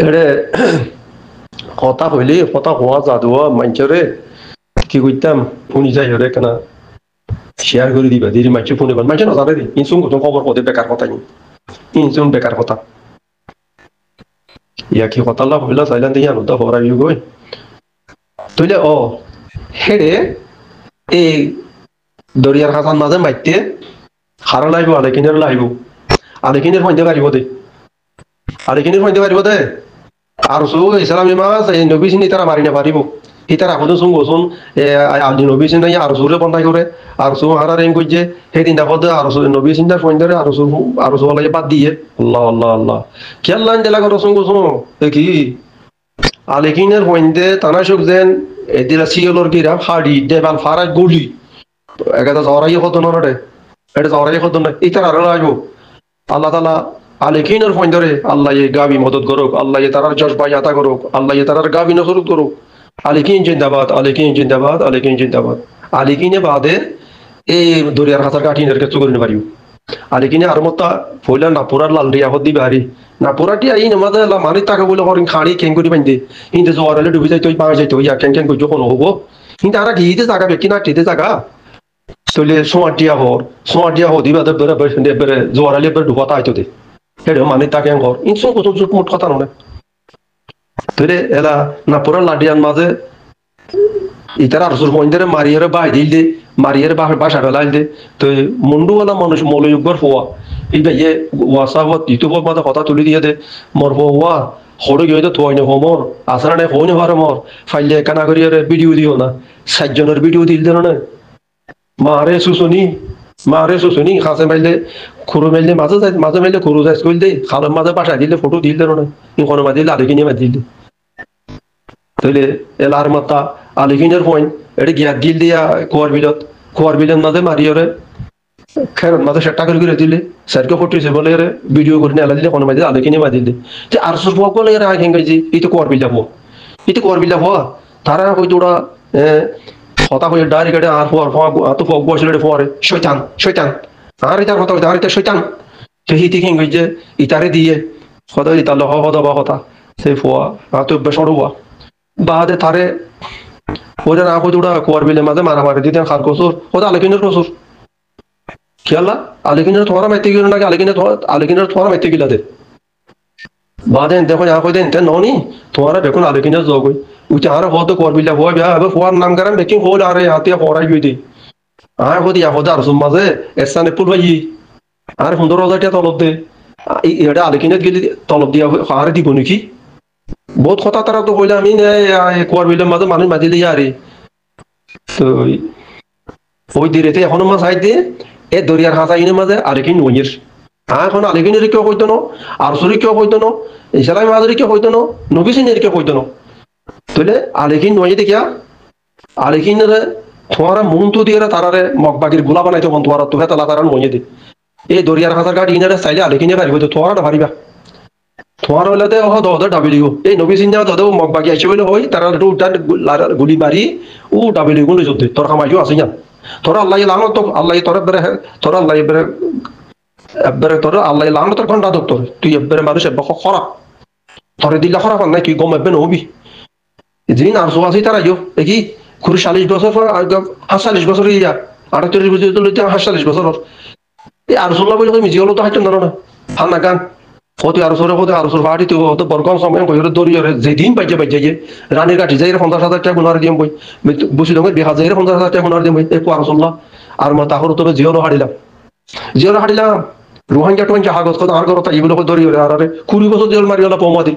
এরে কথা হইলে কথা হওয়া যাদুয়া মানুষরে কি করতাম শুনি যাই হরে কেনা শেয়ার করে দিবা দিদি মানুষ ফোনে কর মানুষ নজানে দি ইনসুন কত খবর কদে বেকার কথা নি ইনসুন বেকার কথা ইয়া কি কথা লাভ হইলা চাইলাম দিয়ে আনো তো হরাই গই তুইলে হেরে এই দরিয়ার হাসান মাঝে মাইতে হারা লাইব আলেকিনের লাইব আলেকিনের ফোনতে পারিব দে আলেকিনের ফোনতে পারিব দে আর সু ইসলামী মাছ এই নবী চিনি তারা মারি না পারিব ইতার এখন শুন গোসুন আদি নবী চিন্তা আর সুরে বন্ধাই করে আর সু হারা রেং করছে সেই তিনটা পদে আর নবী চিন্তার ফোন ধরে আর সু লাগে বাদ দিয়ে আল্লাহ আল্লাহ আল্লাহ খেয়াল লাইন দিলা করো শুন গোসুন কি আলেকিনের ফোনতে তানা সুখ যেন এদিলা সিওলর গিরা হাড়ি দেবাল ফারা গুলি একটা জরাই হতো না রে এটা জরাই হতো না ইতার আরো লাগবো আল্লাহ তালা আলেকিনের ফোন ধরে আল্লাহ গাবি মদত করুক আল্লাহ তারার যশ বাই আতা করুক আল্লাহ তারার গাবি নসরত করুক আলিকিন জিন্দাবাদ আলিকিন জিন্দাবাদ আলিকিন জিন্দাবাদ আলিকিনে বাদে এই দরিয়ার হাতার কাঠিনের কিছু করে পারিও আলিকিনে আর মত ফইলা নাপুরার লাল রিয়া হদি বাড়ি নাপুরাটি আই নমাদে মানি টাকা বলে করিন খাড়ি কেন করি বান্ধে কিন্তু জোয়ারালে ডুবি যাইতো পা যাইতো ইয়া কেন কেন কই যখন হবো কিন্তু আর গিতে জায়গা বেকি না টিতে জায়গা তলে সোয়াটিয়া হদি বাদে বেরে বেরে জোয়ারালে বেরে ডুবা তাইতো দে হেডে মানি টাকা ঘর ইনসুন কত জুট মোট কথা নয় তলে এলা নাপুরার লাডিয়ান মাঝে ইতার আর সুর মন্দিরে মারিয়ারে বাই দিল দে মারিয়ারে বাসা ফেলাইল দে তো মুন্ডুওয়ালা মানুষ মৌলযুগর হওয়া এই ভাইয়ে ওয়াসাবত ইউটিউবত মাঝে কথা তুলি দিয়ে দে মর হওয়া হরে গিয়ে তো থই না হোমর আসরা নাই হই না পারে মর ফাইলে কানা করিয়ারে ভিডিও দিও না 60 জনের ভিডিও দিল দেন না মারে সুসুনি খাসে মাইলে খুরু মাইলে মাঝে মাইলে খুরু যাই স্কুল দে খালের মাঝে বাসা দিলে ফটো দিল দেন না ইনকোনো মাঝে দিলে আলিকিনে মাঝে দিল তাহলে এলার মাতা আলিকিনের পয়েন্ট এটা গিয়া গিল দিয়া খোয়ার বিলত মাঝে মারিয়রে খেরত মাঝে সেটা করে দিলে স্যারকে ফটিছে বলে ভিডিও করে নিয়ে দিলে কোনো মাঝে আলিকিনে মাঝে দিলে যে আর সুর ফক বলে এরা আগে গেছি এই তো খোয়ার বিল যাবো তারা হয়তো ওরা কথা হয়ে ডাইরেক্ট আর তো ফক বসলে পরে শৈতান আর ইতার কথা আর এটা শৈতান তো হিতি কিং যে ইতারে দিয়ে কথা ইতালে হদা বা কথা সেই ফোয়া তো বেশ হওয়া বাদে তারে ওদের না হয়তো ওরা খোয়ার বিলের মাঝে মারামারি দিতেন খার কসুর ওটা আলেকিনের কসুর খেয়ালা আলেকিনের তোমারা মাইতে গেল নাকি আলেকিনের তোমারা মাইতে গেলা দে বাদে দেখো যা কই দেন ননি তোমারা বেকুন আলেকিনের যোগ হই উঠে আর হতো খোয়ার বিলা হওয়া বিয়া এবার খোয়ার নাম কারণ বেকিং হল আরে হাতিয়া পড়াই গই দি আর হদি হদা আর মাঝে এসানে পুল ভাই আর 15,000 টাকা তলব দে এটা আলেকিনের গেলি তলব দিয়া আর দিব নাকি বহুত কথা তারা তো কইলে আমি কোয়ার বিলের মাঝে মানুষ মাঝে দিয়ে আরে তো ওই দিরেতে এখনো মাছ হাই দিয়ে এ দরিয়ার হাসা ইনের মাঝে আরেকিন নইয়ের এখন আলেকিনের কেউ কইতো না আর সরি কেউ কইতো না ইসলামী মাঝের কেউ কইতো না নবিসিনের কেউ কইতো না তাহলে আলেকিন নইয়ে দেখিয়া আলেকিনের তোমারা মন তো দিয়ে তারারে মগবাগির গোলা বানাইতো তোমারা তো হেতালা তারা নইয়ে দে এই দরিয়ার হাসার কাঠ ইনারে চাইলে আলেকিনে পারিব তো তোমারা ভারিবা তোমার হলে ডাবিলিও এই নবী চিন্তা মগবাগি আইসে বলে হই তারা গুলি মারি ডাবিলি গুলো যুদ্ধে তোর কামাইও আছে না তোর আল্লাহ লানো তো আল্লাহ তোর আল্লাহ তোর আল্লাহ লানো তোর ঘন্টা তোর তুই এবারে মানুষ খারাপ তোরে দিলে খারাপ নাই তুই গম এবে নবি যেদিন আর সো আছে তারা কি 40 বছর 40 বছর ইয়া 38 বছর 40 বছর এই আর সোল্লা বলে মিজি হলো তো হাইতেন না হান্না গান হতে আর সর বাড়ি তো হতো বরকম সময় কইরে দরিয়রে যেদিন বাইজে রানীর কাঠি যাইরে 50,000 টাকা গুনার দিম বই বসি দঙ্গে 50,000 টাকা গুনার দিম বই এই পারসল্লাহ আর মা তাহর তো জিওলো হাড়িলাম রোহিঙ্গা টোহিঙ্গা হাগত কত আর করতা এগুলো দরিয়রে আর 20 বছর জেল মারিওলা পৌমাদি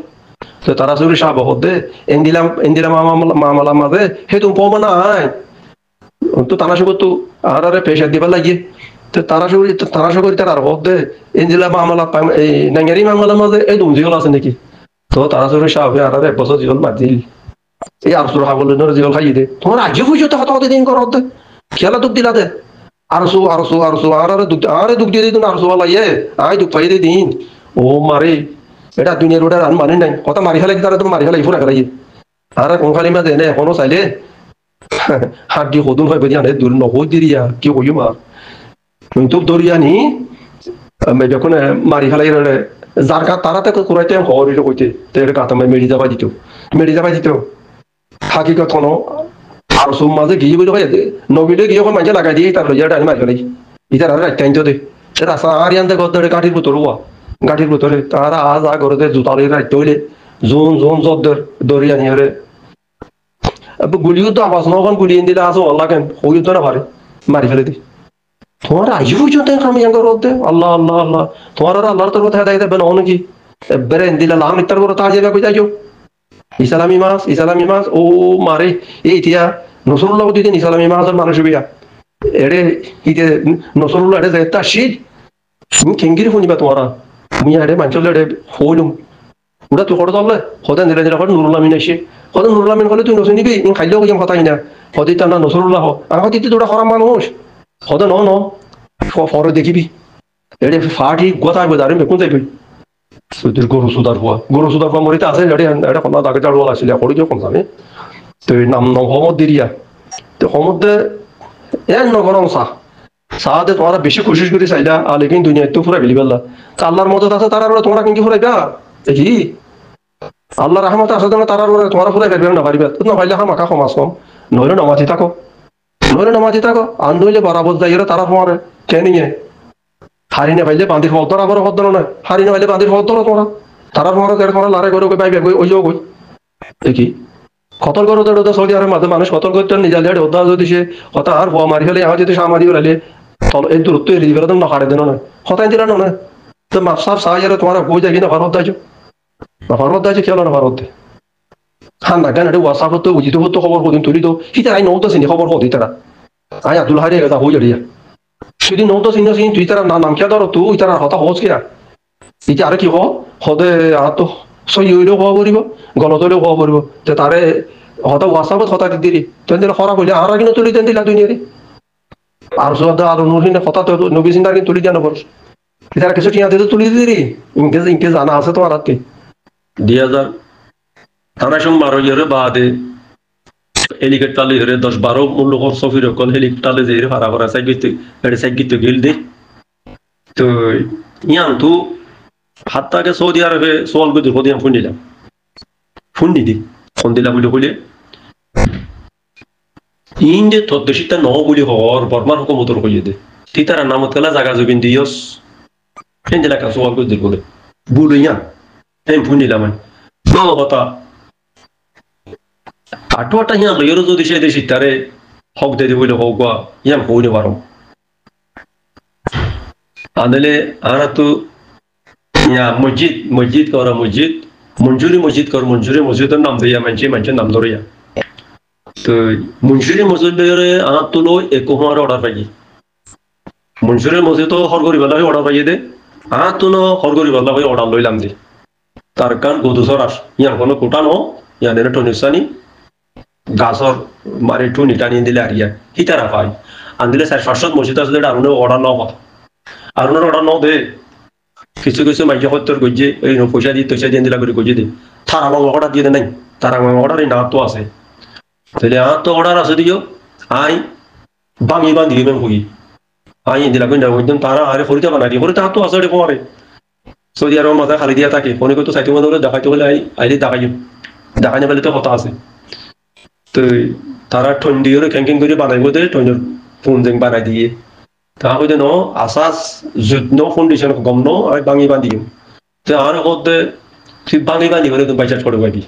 তো তারা সুরি সাহেব হতে এন্দিলাম মামলা মাঝে হে তুমি পৌমা না তো তারা সব তো আর পেশা দিবার লাগিয়ে তারা করি তার আর হতে এনজিলা মামলা এই নাঙ্গারি মামলা মাঝে এই দুম জিগল আছে নাকি তো তারা সরি সাহেব আর 1 বছর জীবন মারদিল এই আর সুর হাবল জীবন খাইয়ে দে তোমার আগে বুঝছো তো হতে দিন কর হতে খেলা দুঃখ দিলা দে আরসু আর দুঃখ দিয়ে দিত আরসু লাগিয়ে আয় দুঃখ পাই দিন ও মারে এটা দুনিয়ার ওটা আর মানে নাই কথা মারি ফেলাই তারা তো মারি ফেলাই ফুরা ফেলাই আর কোন খালি মাঝে এনে এখনো চাইলে হাত দিয়ে সদুন হয় বেরিয়ে আনে দূর নহই দিরিয়া কি কইম আর কিন্তু দরিয়ানি যখন মারি ফেলাই যার কার তারাতে কুরাইতে হরিল কইতে তো এটা কাতা মেরি যাবাই দিত হাকিকত কোনো আর সুম মাঝে গিয়ে বলে ভাই নবীলে গিয়ে মাঝে লাগাই দিয়ে তার লইয়া টাইম মারি ইতার আর রাইট টাইম তো দে সে রাস্তা আর ইয়ান্তে গদ্দরে কাঠির ভিতর হওয়া গাঠির ভিতরে তারা আজ আ ঘরতে জুতারে রাইট হইলে জোন জোন জদ্দর দরিয়া নিয়ে গুলিও তো আওয়াজ নখন গুলি দিলে আসো আল্লাহ কেন হইও তো না পারে মারি ফেলে দি তোমার আজ পর্যন্ত আমি ইয়াঙ্গর রোদে আল্লাহ আল্লাহ আল্লাহ তোমার আর আল্লাহর তোর কথা হেদায়েত হবে না নাকি বেরে দিলে লাম ইত্তার করে তা যাবে কই যাইও ইসলামী মাস ও মারে এই ইতিয়া নসরুল্লাহ দিতেন ইসলামী মাসের মানুষ বিয়া এড়ে ইতে নসরুল্লাহ এড়ে যেটা শীত তুমি কেঙ্গিরি শুনিবা তোমারা তুমি এড়ে মাঞ্চল এড়ে হইলুম ওটা তুই করে তলে হতেন দিলে যেটা নুরুল আমিন আসে হতে নুরুল আমিন হলে তুই নসুন নিবি খাইলেও যাম কথাই না হতে তার না নসরুল্লাহ আমার দিতে তোরা খরা মানুষ হতে ন ফরে দেখিবি এড়ে ফাটি গোথায় বোঝারে বেকুন যাইবি তোর গরু সুদার হওয়া মরিতে আছে এটা কোনো দাগে জাড়ুয়াল আসলে করি যখন জানে তো নাম হমদ দিরিয়া তো হমদে এক নগরম সাহাতে তোমরা বেশি কোশিশ করি চাইলা লেকিন দুনিয়া তো ফুরাই ফেলি পেলা আল্লাহর মদত আছে তার তোমরা কিন্তু ফুরাইবা দেখি আল্লাহ রহমত আছে তার তোমরা ফুরাই ফেলবে না পারিবা না পাইলে মাকা সমাজ কম নইলে নমাতি থাকো আন্দোলে বরাবর যাই তারা তোমারে কেন নিয়ে হারি না পাইলে বান্দির ফল ধরা বড় ফল ধরো না হারি না পাইলে বান্দির ফল ধরো তোমরা তারা তোমার লড়াই করে পাইবে ওই যাও কই দেখি কতল করো তো সৌদি আরবের মাঝে মানুষ কতল করতে নিজালে ওদা যদি সে হতা আর ভুয়া মারি ফেলে আমার যদি সামারি ফেলে তল এই দূরত্ব এড়িয়ে দিবে তো না হারে দেন না হতাই দিলা না তো মাপসাপ সাহায্য তোমার বই যাই না ভারত দাইছো খেলো না ভারত হান না কেন হোয়াটসআপ তো উচিত হতো খবর কদিন তুলি তো সিটা আই নৌতো চিনি খবর কদি তারা আই আব্দুল হারি এটা হয়ে যাড়িয়া সেদিন নৌতো চিনি চিনি তুই তারা নাম খেয়া ধরো তুই তারা হতা হজ কেয়া এতিয়া আৰু কি হ সদে তো সহি হইলেও হব পাৰিব গলত হলেও হব পাৰিব যে তাৰে হতা হোৱাটছআপত হতা দি দিলি তেন্তে খৰা কৰিলে আৰু কিন্তু তুলি তেন দিলা দুনিয়াৰে আৰু আৰু নহিনে হতা নবী চিন্তা কিন্তু তুলি দিয়া নপৰ তারা কিছু টিয়া দিতে তুলি দিলি ইনকে জানা আছে তোমার হাতে 2000 তারা সব 12 ইয়ারে বাদে হেলিকপ্টার লিরে 10-12 মূল্য খরচ ফিরে কল হেলিকপ্টারে যে ভাড়া করা সাইগিতে গেল দে তো ইয়ান তো হাত্তাকে সৌদি আরবে সোয়াল করে দিল ফোন দিলাম ফোন দিলাম বলে ইন্ডে তদ্দেশিতা ন বলি হর বর্মার হুকুমতর কইয়ে দে তুই তারা নামত কালা জাগা জবিন দিয়স ফেন দিলা কা সোয়াল করে দিল বলে বুড়ো ইয়ান আমি ফোন দিলাম ন কথা আটোয়াটা ইয়ান লইরো যদি সে দেশি তারে হক দে বলে হোক গা ইয়ান হইনে পারো আদলে আরা তো ইয়া মসজিদ করা মঞ্জুরি মসজিদের নাম দিয়া মানুষের নাম ধরিয়া তো মঞ্জুরি মসজিদের তুলো একমার অর্ডার পাই মঞ্জুরের মসজিদ তো হরগরি বেলা হয়ে অর্ডার পাইয়ে দে তুলো হরগরি বেলা হয়ে অর্ডার লইলাম দে তার কান গদুসর আস ইয়ার কোনো কোটানো ইয়ান এনে টনিসানি গাছর মারি টুনি টানিয়ে দিলে আর ইয়া হিতারা পাই আনদিলে 4-500 মসজিদ আসলে আরুনে অর্ডার নাও কথা আরুনের অর্ডার নাও দে কিছু মাইজে হত্যার গজ্জে এই পয়সা দিয়ে দিলা করে গজ্জে দে তারা আমার অর্ডার দিয়ে নাই তারা আমার অর্ডার এই না তো আছে তাহলে তো অর্ডার আছে দিও আই বাঙি বান্ধি দিবেন কই আই দিলা কই না কইতাম তারা আরে ফরিতা বানাই দিয়ে ফরিতা তো আছে রে পরে সৌদি আরবের মাথা খালি দিয়া থাকে ফোনে কই তো সাইতে মধ্যে দেখাইতে হলে আইলে দেখাইতে বলে তো কথা আছে তো তারা ঠন্ডিও ক্যাঙ্কিং করে বানাইবো দে ঠন্ডির ফোন দেন বানাই দিয়ে তা হইতে ন আসাস যত্ন ফাউন্ডেশন গম ন আর বাঙি বান্ধিম তো আর হতে তুই বাঙি বান্ধি করে তো বাজেট করে পাবি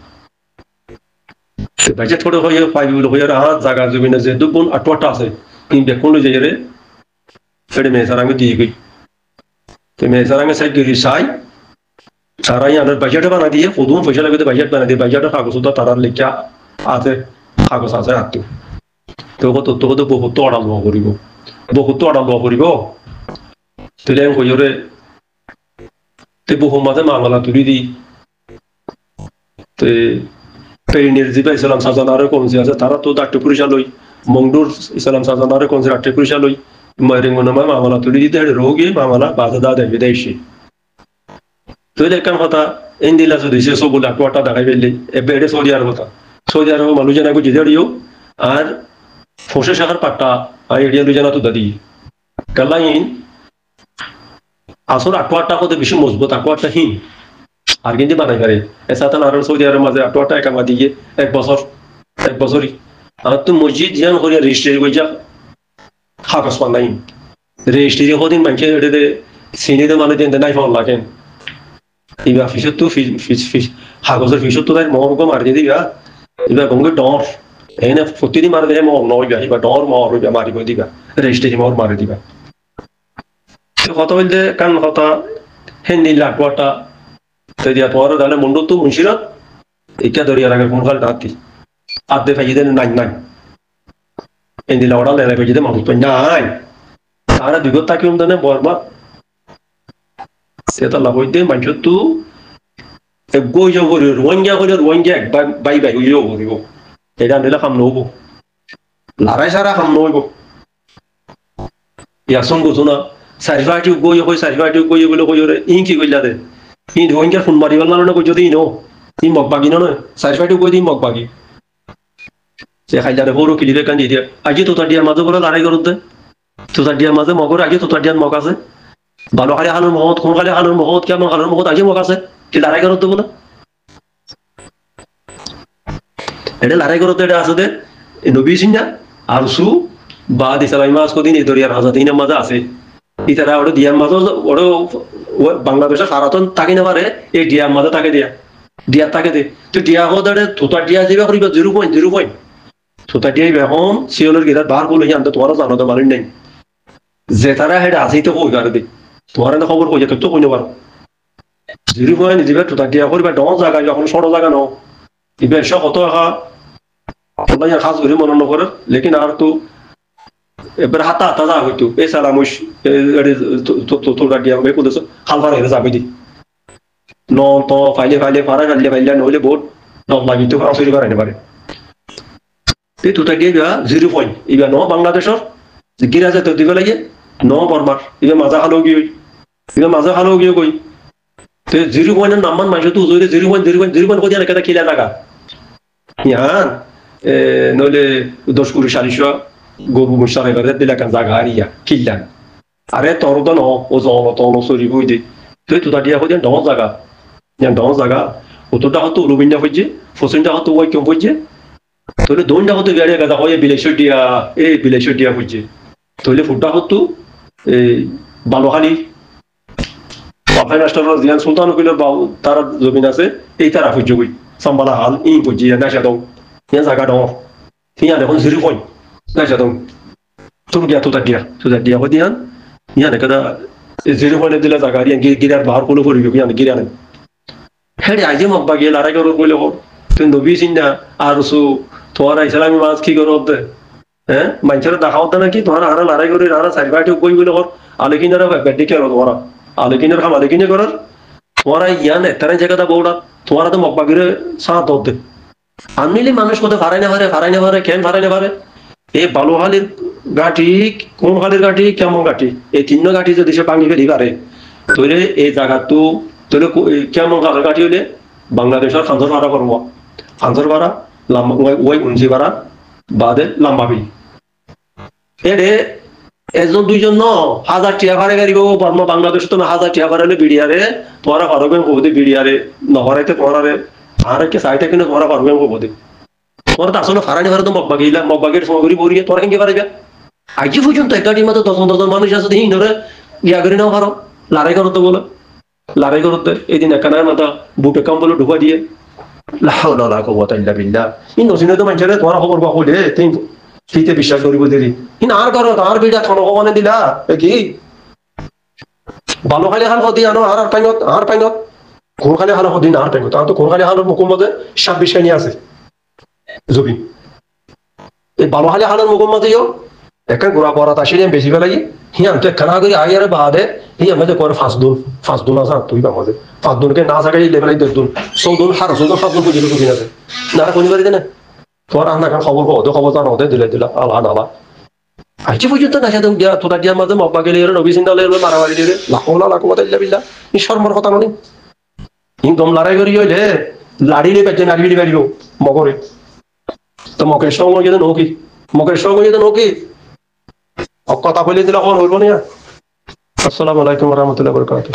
বাজেট করে হয়ে পাইবি বলে হয়ে আর জায়গা জমিনে যে দুগুণ আটটা আছে তিন বেকুন লই যাই রে ফেড়ে মেসারাঙ্গে দিয়ে গই তো মেসারাঙ্গে সাই গিরি সাই সারাই আনার বাজেট বানা দিয়ে কদম পয়সা লাগে তো বাজেট বানা দিয়ে বাজেটের কাগজ তো তারার লেখা আছে কাগজ আছে হাতে তো কত বহুত অর্ডার লওয়া করিব তুলে কইরে তে বহু মাঝে মামলা তুলি দি তে পেরিনের জিবা ইসলাম সাজানারে কোনসি আছে তারা তো ডাক্তার পুলিশা লই মংডুর ইসলাম সাজানারে কোনসি ডাক্তার পুলিশা লই মাইরেঙ্গনা মামলা তুলি দিতে রোগী মামলা বাজা দা দেবে দেশি তো দেখান কথা ইন্দিলা যদি সে সব ডাক্তারটা দেখাই ফেললি এবারে সৌদি আরব মানুষ জানা কই জিদারিও আর ফসে শাখার পাট্টা আর এরিয়া দুজনা তো দাদি কালাইন আসল আটোয়াটা কত বেশি মজবুত আটোয়াটা হিন আর কিন্তু বানাই পারে এসাতান আর সৌদি আরবের মাঝে আটোয়াটা একামা দিয়ে 1 বছরই আর তো মসজিদ জিয়ান করিয়া রেজিস্ট্রি কইয়া কাগজ পান রেজিস্ট্রি কদিন মানুষের এটাতে সিনিতে মানে দেন নাই ফল লাগেন এবার ফিসত তো কাগজের ফিসত তো তাই মহর্গ মারি দিয়ে দিবা এবার গঙ্গে ডর এনে প্রতিদিন মারি দিয়ে মহর নইবা এবার ডর মহর হইবা মারিব দিবা রেজিস্ট্রি মহর মারি দিবা কথা বলতে কান কথা হেন্দি লাটুয়াটা তো দিয়া তোমার তাহলে মন্ডল তো মুন্সিরত এটা ধরিয়া রাখার কোন কাল নাতি আদে ফাইদে নাই হেন্দি লাউডা লেলা ফাইদে মানুষ তো নাই তারা দুগত তাকি উন্দানে বর্মা সেটা লাভ হইতে মানুষ তো গই যাও করি রোহিঙ্গা একবার বাই হইলেও করিব এটা নিলে কাম নহব লড়াই সারা কাম নহব ইয়াকশন গছো না চারিফাটি গই চারিফাটি গই বলে কই ইন কি কইলা দে ই রোহিঙ্গার ফোন মারিব না কই যদি ইনো ই মগবাগি নয় চারিফাটি গই দিন মগবাগি সে খাইলারে হরো কিলিবে কান দিয়ে আজি তো তার দিয়ার মাঝে করে লড়াই করত দে তো তার দিয়ার মাঝে মগর আগে তো তার দিয়ার মগ আছে ভালো খালি হানুর মহৎ কোন খালি হানুর মহৎ কেমন হানুর মহৎ আগে মগ আছে কি লড়াই করত দেবো না এটা লড়াই করতে এটা আছে দে নবী সিংহা আর সু বা দিসালাই মাস কদিন এই দরিয়ার হাজার দিনের মাঝে আছে ইতারা ওটা দিয়ার মাঝে ওটা বাংলাদেশের সারাতন তাকে না পারে এই ডিয়ার মাঝে তাকে ডিয়ার তাকে দে তো ডিয়া হতে থোতার ডিয়া দিবে করিব 0.0 থোতার ডিয়াই এখন সিওলের গিরার বার বলে জানতো তোমার জানো তো মানেন নাই যে তারা হেটা আছে তো কই পারে দে তোমার না খবর কই তো কই না পারো 0 দিবে থোতার ডিয়া করিবা ডন জায়গা যখন ছোট জায়গা নাও দিবে সব কত আল্লাহ খাস করে মনে নকরে লেকিন আর তো এবার হাতা যা হইতো এই সারা মুশ তোরা দিয়া মে কোদেছ খালফার হয়ে যাবে দি ন তো ফাইলে ফাইলে নইলে বহুত দম লাগি তো আসরি পারে পারে এই তোটা গিয়া 0 ইবা ন বাংলাদেশর গিরা যেতে দিবে লাগে ন বর্মার ইবা মাজা খালো গিয়ে কই তো 0 এর নাম্বার মাইছে তো জইরে 0 কই দিয়া কেটা কিলা লাগা ইয়ান নইলে 10 কুড়ি 40 গরু মুশারে করে দিলা কান জায়গা হারিয়া কিল্লান আরে তোর তো ন ও জল তো সরি বই দে তুই তো দাঁড়িয়ে হইয়া ডন জায়গা অতটা হতো রুবিনটা হইছে ফসিনটা হতো ওই কেউ হইছে তোলে দোনটা হতো বেড়ে গেছে হয় বিলেশ্বর দিয়া হইছে তোলে ফুটা হতো এই বালোখালি বাফাই মাস্টার জিয়ান সুলতান কইল তার জমিন আছে এই তারা হইছে কই সাম্বালা হাল ই বুঝি না জায়গা দাও হিয়া দেখুন 0 Naja dong. Tum dia tuh tadi dia kodian. Iya nih kada 0 দিলে জায়গা রিয়া গিরার বাহার কোলো করিব কি গিরা নাই হেডে আইজে মক বাগে লড়াই করো কইলে হো তুই নবী সিনা আর সু তোরা ইসলামী মাস কি করো দে হ্যাঁ মাইছরা দেখাও না কি তোরা আর লড়াই করে আর সাইবাইটে কই বলে হর আলেকিনারা বেডি করো তোরা আলেকিনার খাম আলেকিনে করার তোরা ইয়া নে তারে জায়গাটা বউড়া তোরা তো মক বাগের সাথ হতে আনমিলি মানুষ কত ফারাই না পারে কেন ফারাই না পারে এই বালুহালির গাঠি কোন হালির গাঠি কেমন গাঠি এই 3 গাঠি যদি সে ভাঙি ফেলি পারে তাহলে এই জায়গা তো তাহলে কেমন হালের গাঠি হলে বাংলাদেশের খানসর ভাড়া করবো খানসর ভাড়া লম্বা ওই 19 ভাড়া বাদে লম্বাবি এরে একজন দুইজন ন 1000 টিয়া ভাড়া গাড়ি বর্মা বাংলাদেশে তো 1000 টিয়া ভাড়া হলে বিড়িয়ারে তোরা পারবেন কবদি বিড়িয়ারে নহরাইতে তোরারে আর কে সাইটে কিনে তোরা পারবেন কবদি তোরা তো আসলে ফারানি ভাড়া তো মগবাগের সমগরি বরিয়ে তোরা কেন পারবে আজই পর্যন্ত একটা টিম তো 10 মানুষ আছে দেখি ধরে ইয়া করে নাও পারো লড়াই করতে এই দিন একটা মাথা বুটে কম্বল ঢুকা দিয়ে লাহাউলা লা কুওয়াতা ইল্লা বিল্লাহ ইন নসিনে তো মানুষের তোরা খবর পাবো দে তিন ফিতে বিশ্বাস করিব দেরি ইন আর করো আর বিড়া কোন কোনে দিলা কি ভালো খালি হাল হদি আনো আর পাইনত কোন খালি হাল হদি না আর পাইনত তো কোন খালি হাল মুকুমতে 26 খানি আছে জবি এই ভালো খালি হালের মুকুমতেও একটা গোড়া পড়া আসলে বেশি ফেলাই হিয়ান তো একখানা করে আগে আর বাদে হিয়ান মধ্যে করে 5 দুন আছে তুই বামাজে 5 দুনকে না থাকাই লেভেলাই 10 দুন 100 দুন হার 5 দুন বুঝিল বুঝি আছে না কোন বাড়িতে না তোর আনা কার খবর খবর জানা হতে দিলা আল্লাহ নালা আইছি পর্যন্ত না সাথে তোরা দিয়া মাঝে মব্বা গেলে নবী সিন্দালে মারামারি দিলে লাখওয়ালা লাকুমাতা ইল্লা বিল্লাহ ই শর্মর কথা ননি ইন দম লড়াই করি হইলে লাড়িলে বেজে নাড়িলি বাড়িব মগরে তো মকের সঙ্গে যদি নকি কথা বলে দিলে কখন হইব না আসসালামু আলাইকুম রহমতুল্লাহ বরকাত।